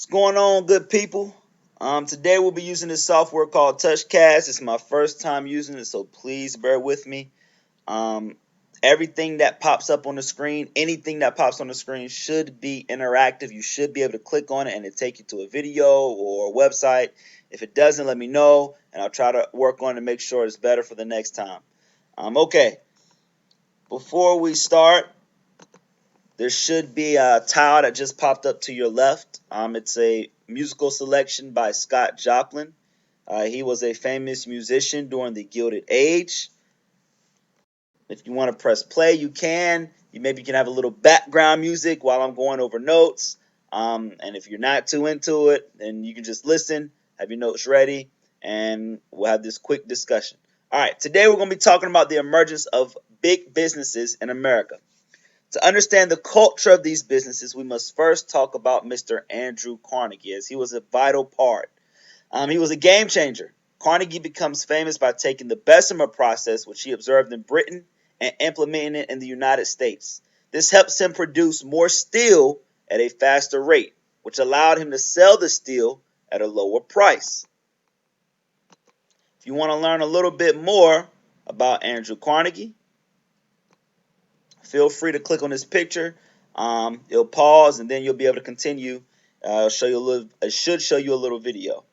What's going on, good people? Today we'll be using this software called TouchCast. It's my first time using it, so please bear with me. Um, Everything that pops up on the screen, anything that pops on the screen should be interactive. You should be able to click on it and it take you to a video or a website. If it doesn't, let me know, and I'll try to work on it to make sure it's better for the next time. Okay, before we start, there should be a tile that just popped up to your left. It's a musical selection by Scott Joplin. He was a famous musician during the Gilded Age. If you want to press play, you can. Maybe you can have a little background music while I'm going over notes. And if you're not too into it, then you can just listen, have your notes ready, and we'll have this quick discussion. All right, today we're going to be talking about the emergence of big businesses in America. To understand the culture of these businesses, we must first talk about Mr. Andrew Carnegie, as he was a vital part. He was a game changer. Carnegie becomes famous by taking the Bessemer process, which he observed in Britain, and implementing it in the United States. This helps him produce more steel at a faster rate, which allowed him to sell the steel at a lower price. If you want to learn a little bit more about Andrew Carnegie, feel free to click on this picture. It'll pause and then you'll be able to continue. Show you a little. It should show you a little video.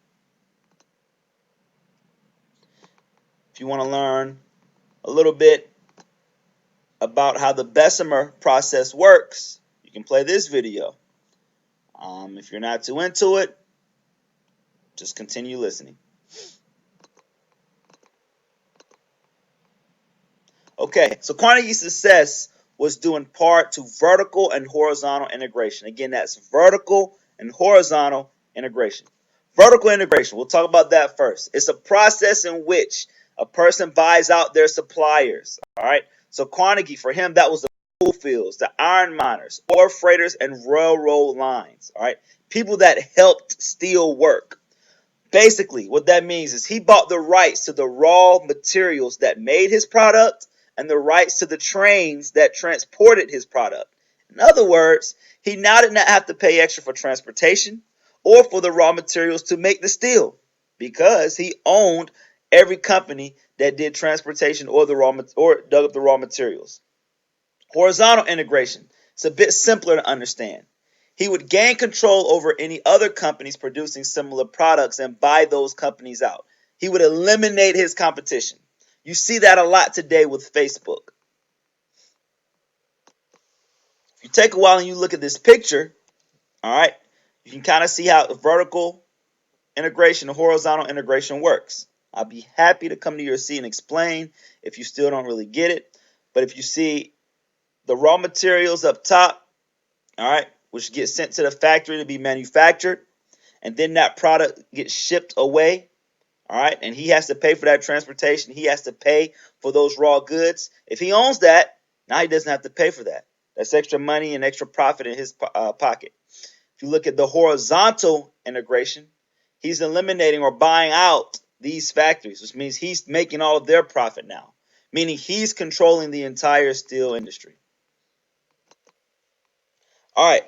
If you want to learn a little bit about how the Bessemer process works, you can play this video. If you're not too into it, just continue listening. Okay, so Carnegie's success was due in part to vertical and horizontal integration. Again, that's vertical and horizontal integration. Vertical integration, we'll talk about that first. It's a process in which a person buys out their suppliers. All right, so Carnegie, for him, that was the coal fields, the iron miners, ore freighters, and railroad lines. All right, people that helped steel work. Basically, what that means is he bought the rights to the raw materials that made his product and the rights to the trains that transported his product. In other words, he now did not have to pay extra for transportation or for the raw materials to make the steel because he owned every company that did transportation or dug up the raw materials. Horizontal integration. It's a bit simpler to understand. He would gain control over any other companies producing similar products and buy those companies out. He would eliminate his competition. You see that a lot today with Facebook. If you take a while and you look at this picture, all right, you can kind of see how vertical integration and horizontal integration works. I'll be happy to come to your seat and explain if you still don't really get it. But if you see the raw materials up top, all right, which gets sent to the factory to be manufactured, and then that product gets shipped away, all right, and he has to pay for that transportation. He has to pay for those raw goods. If he owns that, now he doesn't have to pay for that. That's extra money and extra profit in his pocket. If you look at the horizontal integration, he's eliminating or buying out these factories, which means he's making all of their profit now, meaning he's controlling the entire steel industry. All right.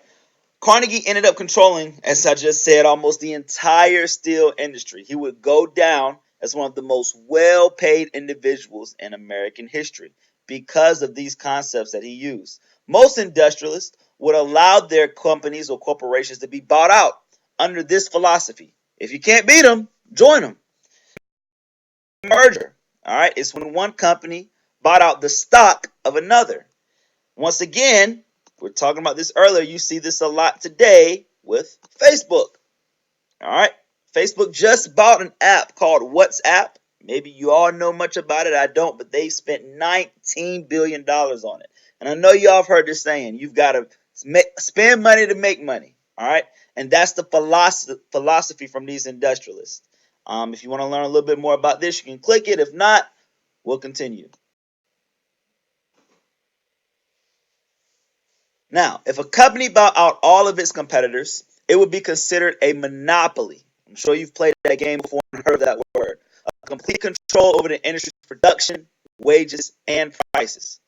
Carnegie ended up controlling, as I just said, almost the entire steel industry. He would go down as one of the most well-paid individuals in American history because of these concepts that he used. Most industrialists would allow their companies or corporations to be bought out under this philosophy. If you can't beat them, join them. Merger, all right, it's when one company bought out the stock of another. Once again, we're talking about this earlier. You see this a lot today with Facebook. All right. Facebook just bought an app called WhatsApp. Maybe you all know much about it. I don't, but they spent $19 billion on it. And I know y'all have heard this saying, you've got to spend money to make money. All right. And that's the philosophy from these industrialists. If you want to learn a little bit more about this, you can click it. If not, we'll continue. Now, if a company bought out all of its competitors, it would be considered a monopoly. I'm sure you've played that game before and heard that word. A complete control over the industry's production, wages, and prices.